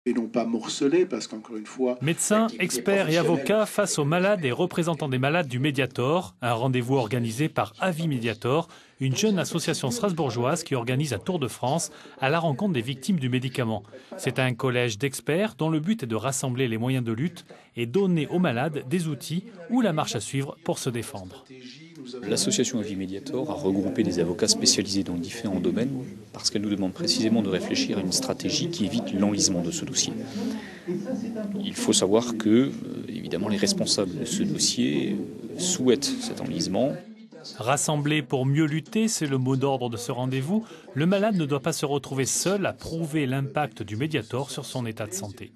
Et non pas morcelés, parce qu'encore une fois... Médecins, experts et avocats face aux malades et représentants des malades du Mediator, un rendez-vous organisé par Avis Mediator, une jeune association strasbourgeoise qui organise un tour de France à la rencontre des victimes du médicament. C'est un collège d'experts dont le but est de rassembler les moyens de lutte et donner aux malades des outils ou la marche à suivre pour se défendre. L'association Avis Mediator a regroupé des avocats spécialisés dans différents domaines parce qu'elle nous demande précisément de réfléchir à une stratégie qui évite l'enlisement de ce dossier. Il faut savoir que, évidemment, les responsables de ce dossier souhaitent cet enlisement. Rassembler pour mieux lutter, c'est le mot d'ordre de ce rendez-vous. Le malade ne doit pas se retrouver seul à prouver l'impact du Mediator sur son état de santé.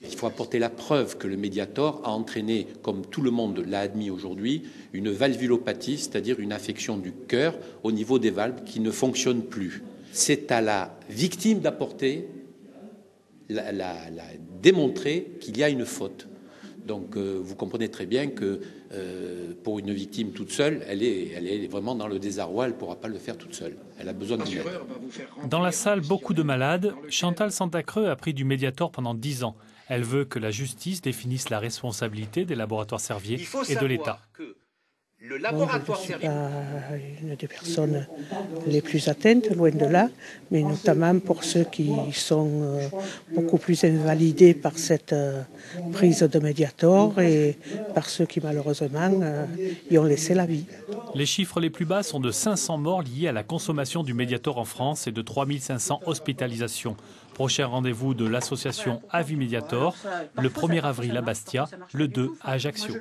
Il faut apporter la preuve que le Mediator a entraîné, comme tout le monde l'a admis aujourd'hui, une valvulopathie, c'est-à-dire une affection du cœur au niveau des valves qui ne fonctionne plus. C'est à la victime d'apporter, démontrer qu'il y a une faute. Donc vous comprenez très bien que pour une victime toute seule, elle est vraiment dans le désarroi, elle ne pourra pas le faire toute seule. Elle a besoin d'une aide. Dans la salle, beaucoup de malades. Chantal Santacreux a pris du Mediator pendant 10 ans. Elle veut que la justice définisse la responsabilité des laboratoires Servier et de l'État. Je ne suis pas une des personnes les plus atteintes, loin de là, mais notamment pour ceux qui sont beaucoup plus invalidés par cette prise de Mediator et par ceux qui malheureusement y ont laissé la vie. Les chiffres les plus bas sont de 500 morts liés à la consommation du Mediator en France et de 3500 hospitalisations. Prochain rendez-vous de l'association Avis Mediator, le 1er avril à Bastia, le 2 à Ajaccio.